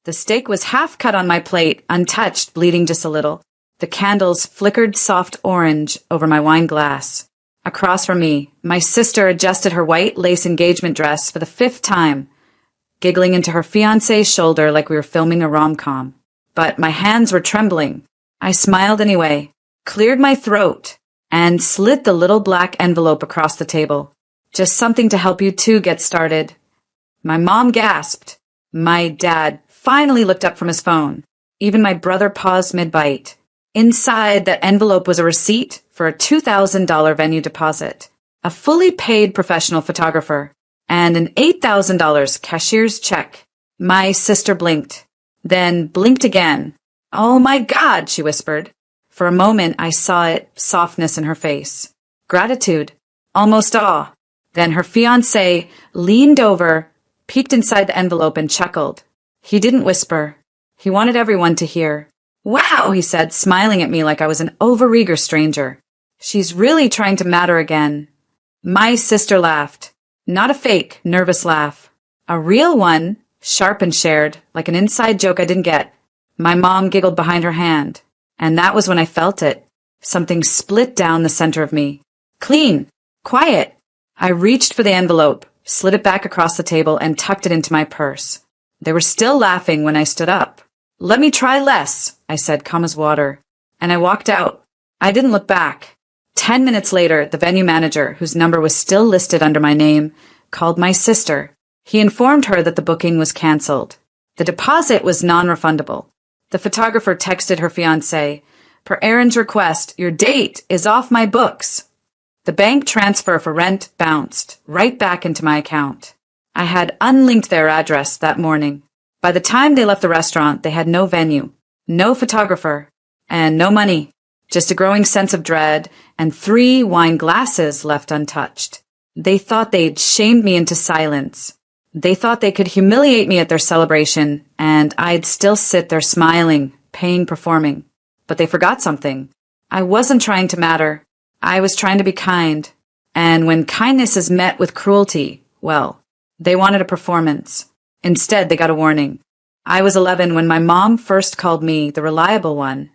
The steak was half cut on my plate, untouched, bleeding just a little. The candles flickered soft orange over my wine glass. Across from me, my sister adjusted her white lace engagement dress for the 5th time, giggling into her fiancé's shoulder like we were filming a rom-com. But my hands were trembling. I smiled anyway, cleared my throat, and slid the little black envelope across the table. Just something to help you two get started. My mom gasped. My dad finally looked up from his phone. Even my brother paused mid-bite. Inside that envelope was a receipt for a $2,000 venue deposit, a fully paid professional photographer, and an $8,000 cashier's check. My sister blinked, then blinked again. "Oh my God," she whispered. For a moment I saw it, softness in her face. Gratitude, almost awe. Then her fiancé leaned over, peeked inside the envelope and chuckled. He didn't whisper. He wanted everyone to hear. "Wow," he said, smiling at me like I was an overeager stranger. "She's really trying to matter again." My sister laughed. Not a fake, nervous laugh. A real one, sharp and shared, like an inside joke I didn't get. My mom giggled behind her hand. And that was when I felt it. Something split down the center of me. Clean. Quiet. I reached for the envelope, slid it back across the table, and tucked it into my purse. They were still laughing when I stood up. "Let me try less," I said, calm as water. And I walked out. I didn't look back. 10 minutes later, the venue manager, whose number was still listed under my name, called my sister. He informed her that the booking was canceled. The deposit was non-refundable. The photographer texted her fiancé, "Per Aaron's request, your date is off my books." The bank transfer for rent bounced right back into my account. I had unlinked their address that morning. By the time they left the restaurant, they had no venue, no photographer, and no money, just a growing sense of dread and 3 wine glasses left untouched. They thought they'd shamed me into silence. They thought they could humiliate me at their celebration, and I'd still sit there smiling, paying, performing. But they forgot something. I wasn't trying to matter. I was trying to be kind. And when kindness is met with cruelty, well, they wanted a performance. Instead, they got a warning. I was 11 when my mom first called me the reliable one.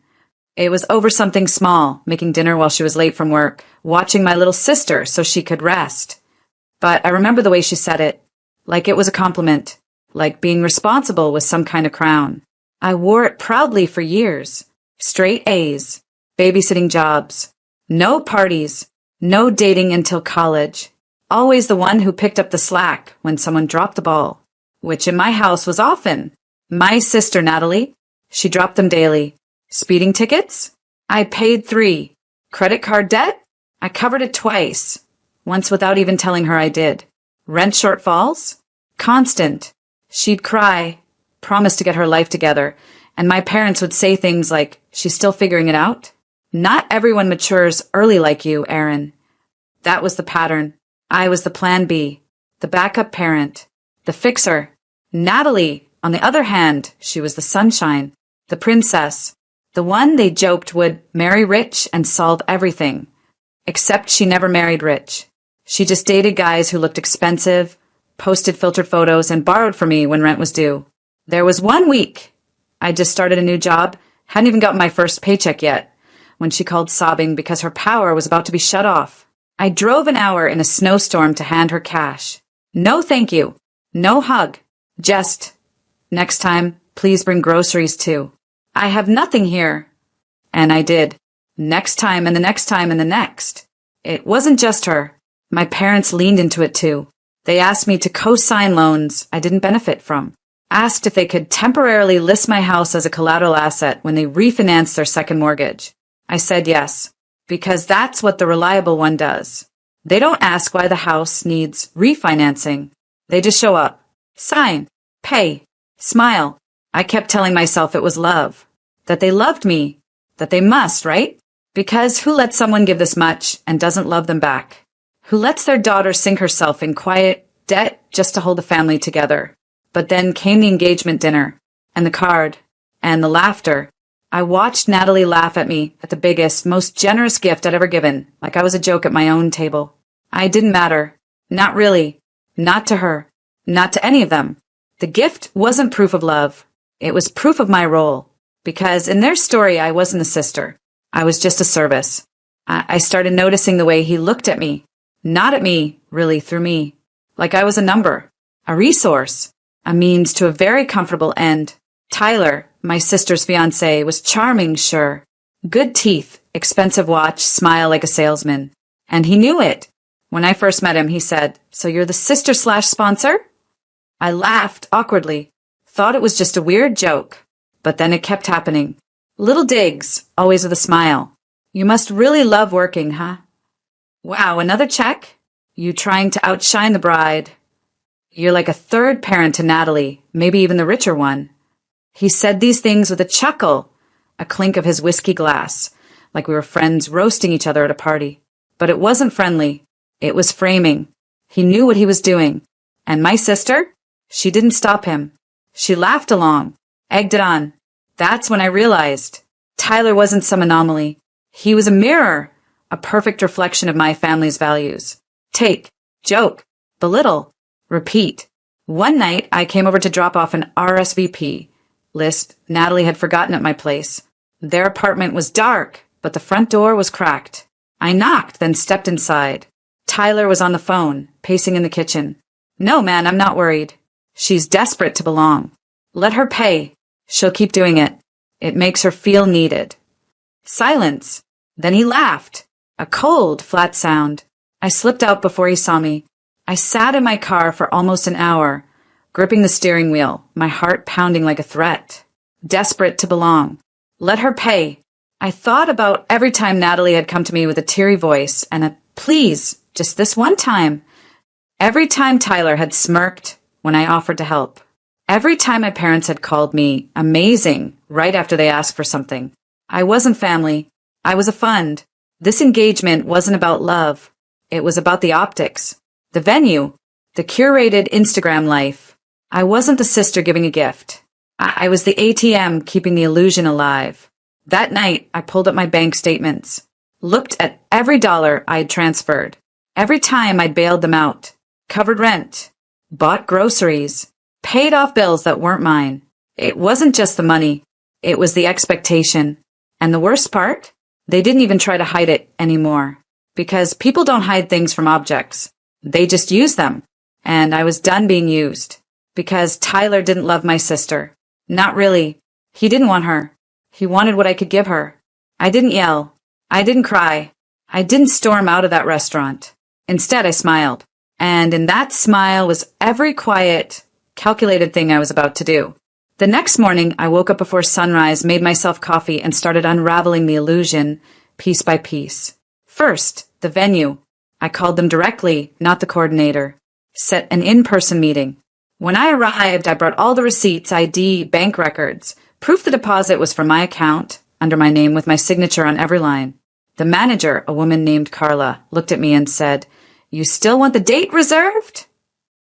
It was over something small, making dinner while she was late from work, watching my little sister so she could rest. But I remember the way she said it, like it was a compliment, like being responsible was some kind of crown. I wore it proudly for years. Straight A's, babysitting jobs, no parties, no dating until college. Always the one who picked up the slack when someone dropped the ball, which in my house was often. My sister, Natalie, she dropped them daily. Speeding tickets? I paid 3. Credit card debt? I covered it twice. Once without even telling her I did. Rent shortfalls? Constant. She'd cry, promise to get her life together, and my parents would say things like, "She's still figuring it out?" Not everyone matures early like you, Aaron. That was the pattern. I was the plan B, the backup parent, the fixer. Natalie, on the other hand, she was the sunshine, the princess, the one they joked would marry rich and solve everything. Except she never married rich. She just dated guys who looked expensive, posted filtered photos, and borrowed from me when rent was due. There was one week. I just started a new job, hadn't even gotten my first paycheck yet, when she called sobbing because her power was about to be shut off. I drove an hour in a snowstorm to hand her cash. No thank you. No hug. Just, "Next time, please bring groceries too. I have nothing here." And I did. Next time and the next time and the next. It wasn't just her. My parents leaned into it too. They asked me to co-sign loans I didn't benefit from. Asked if they could temporarily list my house as a collateral asset when they refinanced their second mortgage. I said yes, because that's what the reliable one does. They don't ask why the house needs refinancing. They just show up, sign, pay, smile. I kept telling myself it was love, that they loved me, that they must, right? Because who lets someone give this much and doesn't love them back? Who lets their daughter sink herself in quiet debt just to hold the family together? But then came the engagement dinner, and the card, and the laughter. I watched Natalie laugh at me at the biggest, most generous gift I'd ever given, like I was a joke at my own table. I didn't matter. Not really. Not to her. Not to any of them. The gift wasn't proof of love. It was proof of my role, because in their story I wasn't a sister. I was just a service. I started noticing the way he looked at me. Not at me, really, through me. Like I was a number, a resource, a means to a very comfortable end. Tyler, my sister's fiancé, was charming, sure. Good teeth, expensive watch, smile like a salesman. And he knew it. When I first met him, he said, "So you're the sister/sponsor?" I laughed awkwardly, thought it was just a weird joke. But then it kept happening. Little digs, always with a smile. "You must really love working, huh?" "Wow, another check? You trying to outshine the bride. You're like a third parent to Natalie, maybe even the richer one." He said these things with a chuckle, a clink of his whiskey glass, like we were friends roasting each other at a party. But it wasn't friendly. It was framing. He knew what he was doing. And my sister? She didn't stop him. She laughed along, egged it on. That's when I realized Tyler wasn't some anomaly. He was a mirror, a perfect reflection of my family's values. Take, joke, belittle, repeat. One night, I came over to drop off an RSVP list Natalie had forgotten at my place. Their apartment was dark, but the front door was cracked. I knocked, then stepped inside. Tyler was on the phone, pacing in the kitchen. "No, man, I'm not worried. She's desperate to belong. Let her pay. She'll keep doing it. It makes her feel needed." Silence. Then he laughed. A cold, flat sound. I slipped out before he saw me. I sat in my car for almost an hour, gripping the steering wheel, my heart pounding like a threat. Desperate to belong. Let her pay. I thought about every time Natalie had come to me with a teary voice and a "please, just this one time." Every time Tyler had smirked when I offered to help. Every time my parents had called me amazing right after they asked for something. I wasn't family. I was a fund. This engagement wasn't about love. It was about the optics, the venue, the curated Instagram life. I wasn't the sister giving a gift. I was the ATM keeping the illusion alive. That night, I pulled up my bank statements, looked at every dollar I'd transferred, every time I'd bailed them out, covered rent, bought groceries, paid off bills that weren't mine. It wasn't just the money. It was the expectation. And the worst part? They didn't even try to hide it anymore. Because people don't hide things from objects. They just use them. And I was done being used. Because Tyler didn't love my sister. Not really. He didn't want her. He wanted what I could give her. I didn't yell. I didn't cry. I didn't storm out of that restaurant. Instead, I smiled. And in that smile was every quiet, calculated thing I was about to do. The next morning, I woke up before sunrise, made myself coffee, and started unraveling the illusion, piece by piece. First, the venue. I called them directly, not the coordinator. Set an in-person meeting. When I arrived, I brought all the receipts, ID, bank records. Proof the deposit was from my account, under my name with my signature on every line. The manager, a woman named Carla, looked at me and said, "You still want the date reserved?"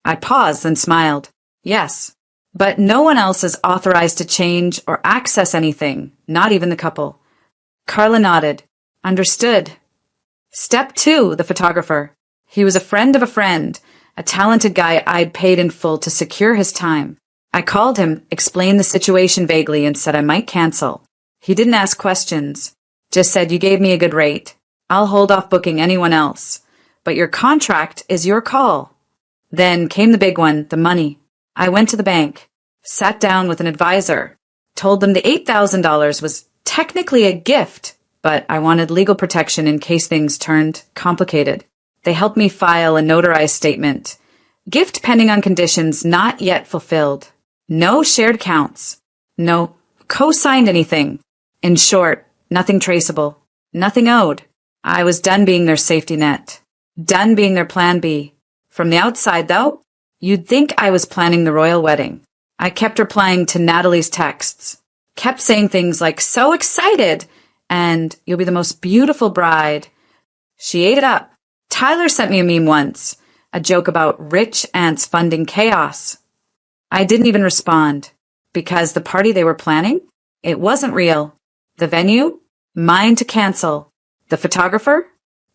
I paused and smiled. Yes, but no one else is authorized to change or access anything, not even the couple. Carla nodded. Understood. Step 2, the photographer. He was a friend of a friend, a talented guy I'd paid in full to secure his time. I called him, explained the situation vaguely, and said I might cancel. He didn't ask questions, just said, "You gave me a good rate. I'll hold off booking anyone else. But your contract is your call." Then came the big one, the money. I went to the bank, sat down with an advisor, told them the $8,000 was technically a gift, but I wanted legal protection in case things turned complicated. They helped me file a notarized statement. Gift pending on conditions not yet fulfilled. No shared counts. No co-signed anything. In short, nothing traceable. Nothing owed. I was done being their safety net. Done being their plan B. From the outside, though, you'd think I was planning the royal wedding. I kept replying to Natalie's texts. Kept saying things like, "So excited," and "You'll be the most beautiful bride." She ate it up. Tyler sent me a meme once, a joke about rich aunts funding chaos. I didn't even respond, because the party they were planning, it wasn't real. The venue, mine to cancel. The photographer,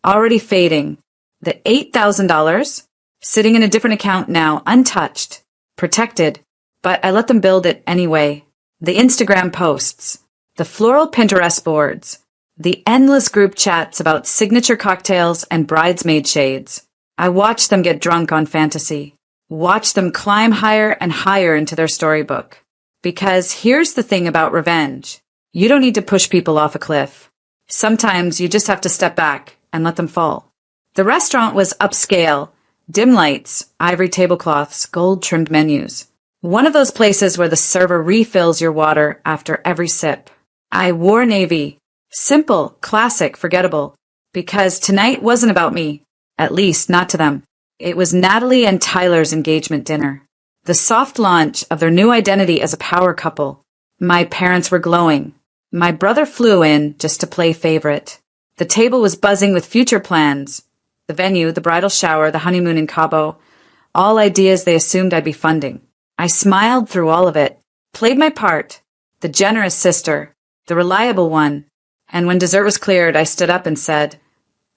already fading. The $8,000, sitting in a different account now, untouched, protected, but I let them build it anyway. The Instagram posts, the floral Pinterest boards, the endless group chats about signature cocktails and bridesmaid shades. I watched them get drunk on fantasy, watched them climb higher and higher into their storybook. Because here's the thing about revenge. You don't need to push people off a cliff. Sometimes you just have to step back and let them fall. The restaurant was upscale, dim lights, ivory tablecloths, gold-trimmed menus. One of those places where the server refills your water after every sip. I wore navy. Simple, classic, forgettable. Because tonight wasn't about me. At least, not to them. It was Natalie and Tyler's engagement dinner. The soft launch of their new identity as a power couple. My parents were glowing. My brother flew in just to play favorite. The table was buzzing with future plans. The venue, the bridal shower, the honeymoon in Cabo. All ideas they assumed I'd be funding. I smiled through all of it, played my part, the generous sister, the reliable one. And when dessert was cleared, I stood up and said,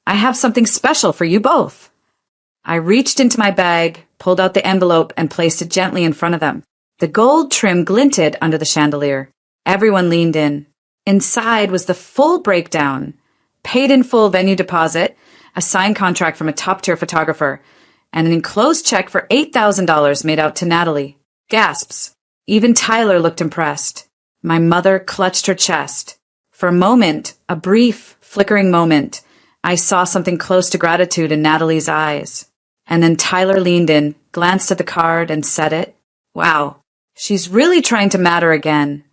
I have something special for you both. I reached into my bag, pulled out the envelope, and placed it gently in front of them. The gold trim glinted under the chandelier. Everyone leaned in. Inside was the full breakdown. Paid in full venue deposit, a signed contract from a top-tier photographer, and an enclosed check for $8,000 made out to Natalie. Gasps. Even Tyler looked impressed. My mother clutched her chest. For a moment, a brief, flickering moment, I saw something close to gratitude in Natalie's eyes. And then Tyler leaned in, glanced at the card, and said it. Wow, she's really trying to matter again.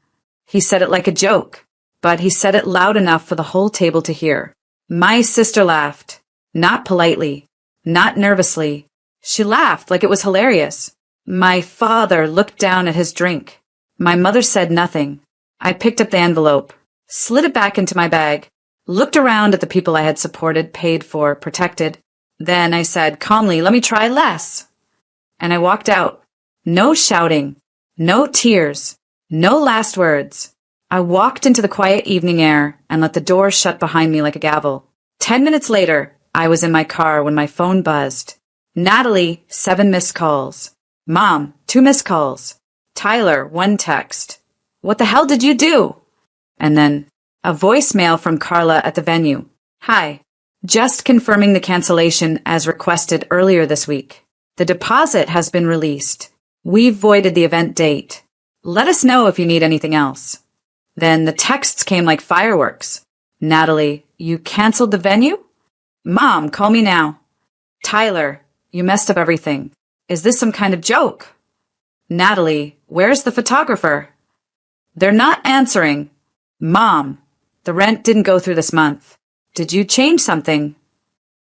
He said it like a joke, but he said it loud enough for the whole table to hear. My sister laughed. Not politely, not nervously. She laughed like it was hilarious. My father looked down at his drink. My mother said nothing. I picked up the envelope, slid it back into my bag, looked around at the people I had supported, paid for, protected. Then I said calmly, let me try less. And I walked out. No shouting, no tears, no last words. I walked into the quiet evening air and let the door shut behind me like a gavel. 10 minutes later, I was in my car when my phone buzzed. Natalie, 7 missed calls. Mom, 2 missed calls. Tyler, 1 text. What the hell did you do? And then a voicemail from Carla at the venue. Hi. Just confirming the cancellation as requested earlier this week. The deposit has been released. We've voided the event date. Let us know if you need anything else. Then the texts came like fireworks. Natalie, you canceled the venue? Mom, call me now. Tyler, you messed up everything. Is this some kind of joke? Natalie, where's the photographer? They're not answering. Mom, the rent didn't go through this month. Did you change something?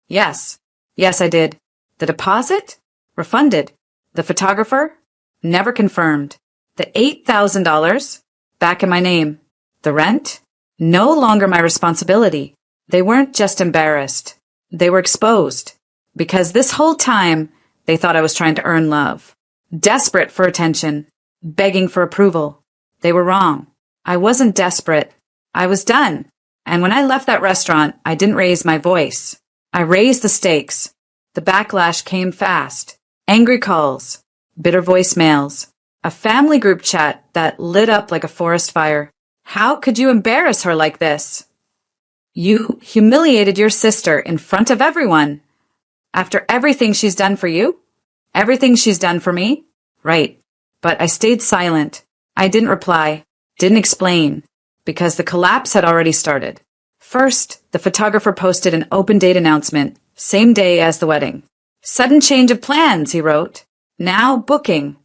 Yes. Yes, I did. The deposit? Refunded. The photographer? Never confirmed. The $8,000? Back in my name. The rent? No longer my responsibility. They weren't just embarrassed. They were exposed. Because this whole time, they thought I was trying to earn love. Desperate for attention. Begging for approval. They were wrong. I wasn't desperate. I was done. And when I left that restaurant, I didn't raise my voice. I raised the stakes. The backlash came fast. Angry calls. Bitter voicemails. A family group chat that lit up like a forest fire. How could you embarrass her like this? You humiliated your sister in front of everyone. After everything she's done for you? Everything she's done for me? Right. But I stayed silent. I didn't reply. Didn't explain. Because the collapse had already started. First, the photographer posted an open date announcement, same day as the wedding. Sudden change of plans, he wrote. Now booking.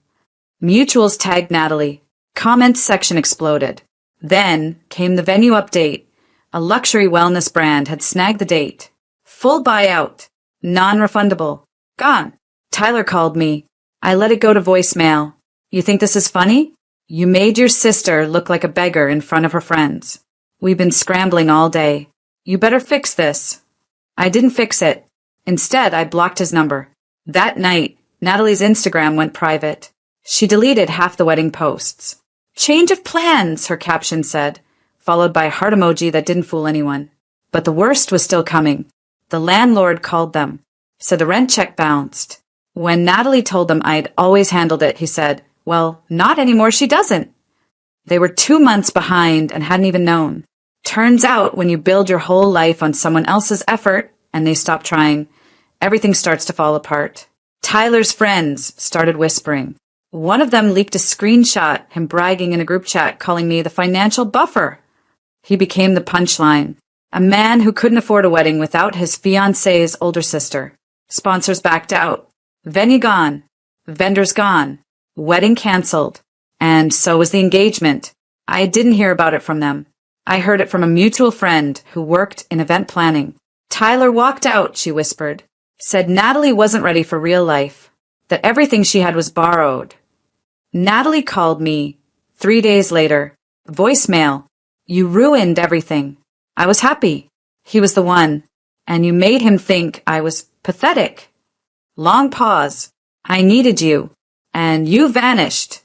Mutuals tagged Natalie. Comments section exploded. Then came the venue update. A luxury wellness brand had snagged the date. Full buyout. Non-refundable. Gone. Tyler called me. I let it go to voicemail. You think this is funny? You made your sister look like a beggar in front of her friends. We've been scrambling all day. You better fix this. I didn't fix it. Instead, I blocked his number. That night, Natalie's Instagram went private. She deleted half the wedding posts. Change of plans, her caption said, followed by a heart emoji that didn't fool anyone. But the worst was still coming. The landlord called them, said the rent check bounced. When Natalie told them I'd always handled it, he said, well, not anymore, she doesn't. They were 2 months behind and hadn't even known. Turns out when you build your whole life on someone else's effort and they stop trying, everything starts to fall apart. Tyler's friends started whispering. One of them leaked a screenshot, him bragging in a group chat, calling me the financial buffer. He became the punchline. A man who couldn't afford a wedding without his fiancée's older sister. Sponsors backed out. Venue gone. Vendors gone. Wedding canceled. And so was the engagement. I didn't hear about it from them. I heard it from a mutual friend who worked in event planning. Tyler walked out, she whispered. Said Natalie wasn't ready for real life. That everything she had was borrowed. Natalie called me 3 days later. Voicemail. You ruined everything. I was happy. He was the one. And you made him think I was pathetic. Long pause. I needed you. And you vanished.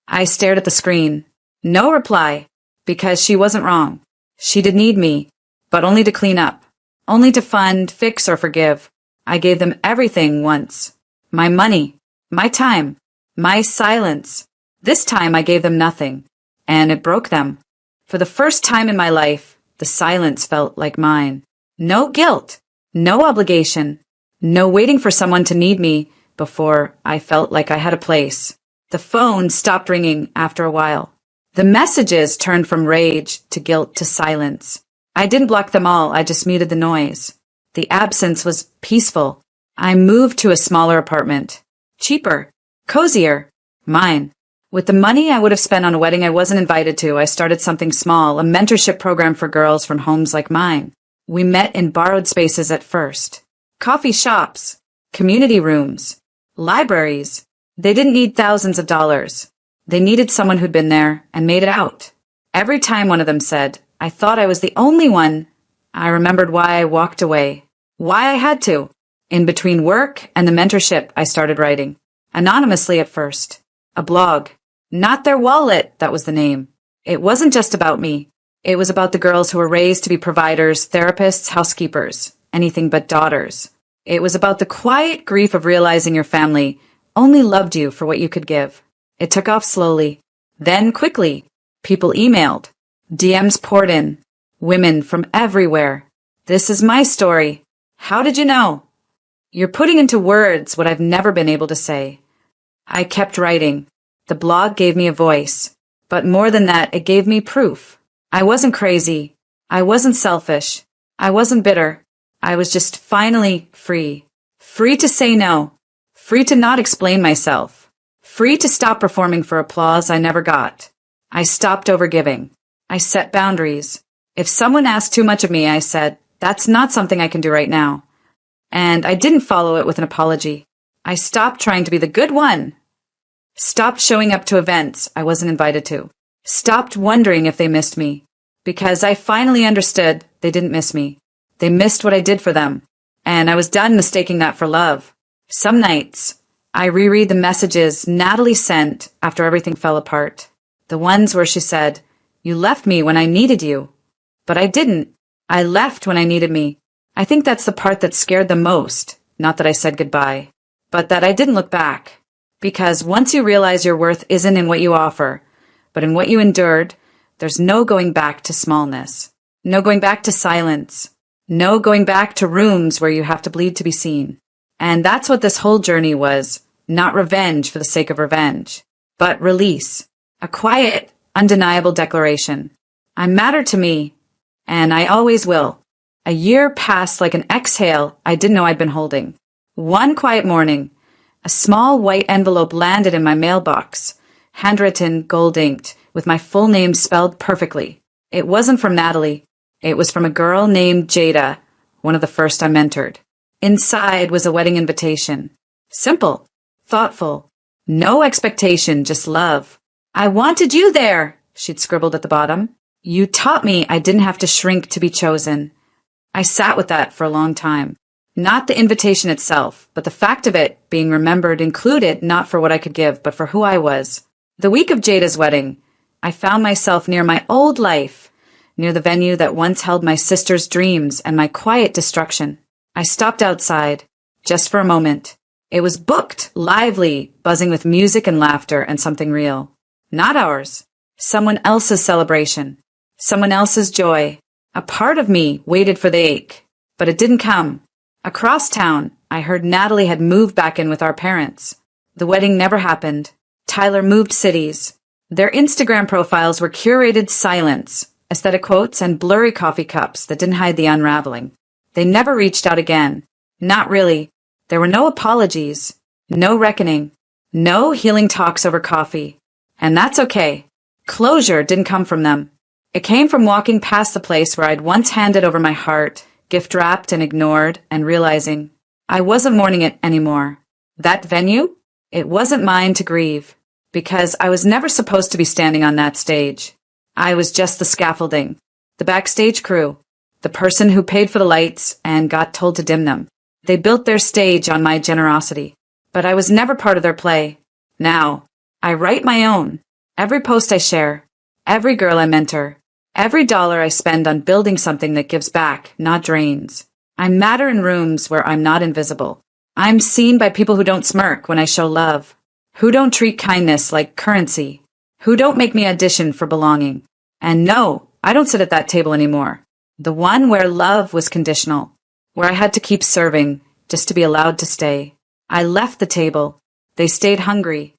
I stared at the screen. No reply. Because she wasn't wrong. She did need me. But only to clean up. Only to fund, fix, or forgive. I gave them everything once. My money. My time. My silence. This time I gave them nothing. And it broke them. For the first time in my life, the silence felt like mine. No guilt. No obligation. No waiting for someone to need me before I felt like I had a place. The phone stopped ringing after a while. The messages turned from rage to guilt to silence. I didn't block them all, I just muted the noise. The absence was peaceful. I moved to a smaller apartment. Cheaper. Cozier. Mine. With the money I would have spent on a wedding I wasn't invited to, I started something small, a mentorship program for girls from homes like mine. We met in borrowed spaces at first. Coffee shops. Community rooms. Libraries. They didn't need thousands of dollars. They needed someone who'd been there and made it out. Every time one of them said, I thought I was the only one, I remembered why I walked away. Why I had to. In between work and the mentorship, I started writing. Anonymously at first. A blog. Not Their Wallet, that was the name. It wasn't just about me. It was about the girls who were raised to be providers, therapists, housekeepers, anything but daughters. It was about the quiet grief of realizing your family only loved you for what you could give. It took off slowly. Then quickly. People emailed. DMs poured in. Women from everywhere. This is my story. How did you know? You're putting into words what I've never been able to say. I kept writing. The blog gave me a voice. But more than that, it gave me proof. I wasn't crazy. I wasn't selfish. I wasn't bitter. I was just finally free. Free to say no. Free to not explain myself. Free to stop performing for applause I never got. I stopped overgiving. I set boundaries. If someone asked too much of me, I said, that's not something I can do right now. And I didn't follow it with an apology. I stopped trying to be the good one. Stopped showing up to events I wasn't invited to. Stopped wondering if they missed me. Because I finally understood they didn't miss me. They missed what I did for them. And I was done mistaking that for love. Some nights, I reread the messages Natalie sent after everything fell apart. The ones where she said, you left me when I needed you. But I didn't. I left when I needed me. I think that's the part that scared them most. Not that I said goodbye, but that I didn't look back. Because once you realize your worth isn't in what you offer, but in what you endured, there's no going back to smallness. No going back to silence. No going back to rooms where you have to bleed to be seen. And that's what this whole journey was. Not revenge for the sake of revenge, but release. A quiet, undeniable declaration. I matter to me, and I always will. A year passed like an exhale I didn't know I'd been holding. One quiet morning, a small white envelope landed in my mailbox, handwritten, gold-inked, with my full name spelled perfectly. It wasn't from Natalie. It was from a girl named Jada, one of the first I mentored. Inside was a wedding invitation. Simple, thoughtful, no expectation, just love. I wanted you there, she'd scribbled at the bottom. You taught me I didn't have to shrink to be chosen. I sat with that for a long time. Not the invitation itself, but the fact of it being remembered included not for what I could give, but for who I was. The week of Jada's wedding, I found myself near my old life, near the venue that once held my sister's dreams and my quiet destruction. I stopped outside, just for a moment. It was booked, lively, buzzing with music and laughter and something real. Not ours. someone else's celebration, someone else's joy. A part of me waited for the ache, but it didn't come. Across town, I heard Natalie had moved back in with our parents. The wedding never happened. Tyler moved cities. Their Instagram profiles were curated silence, aesthetic quotes, and blurry coffee cups that didn't hide the unraveling. They never reached out again. Not really. There were no apologies, no reckoning, no healing talks over coffee. And that's okay. Closure didn't come from them. It came from walking past the place where I'd once handed over my heart, gift-wrapped and ignored, and realizing I wasn't mourning it anymore. That venue? It wasn't mine to grieve, because I was never supposed to be standing on that stage. I was just the scaffolding, the backstage crew, the person who paid for the lights and got told to dim them. They built their stage on my generosity, but I was never part of their play. Now, I write my own. Every post I share, every girl I mentor, every dollar I spend on building something that gives back, not drains. I matter in rooms where I'm not invisible. I'm seen by people who don't smirk when I show love, who don't treat kindness like currency, who don't make me audition for belonging. And no, I don't sit at that table anymore. The one where love was conditional, where I had to keep serving just to be allowed to stay. I left the table. They stayed hungry.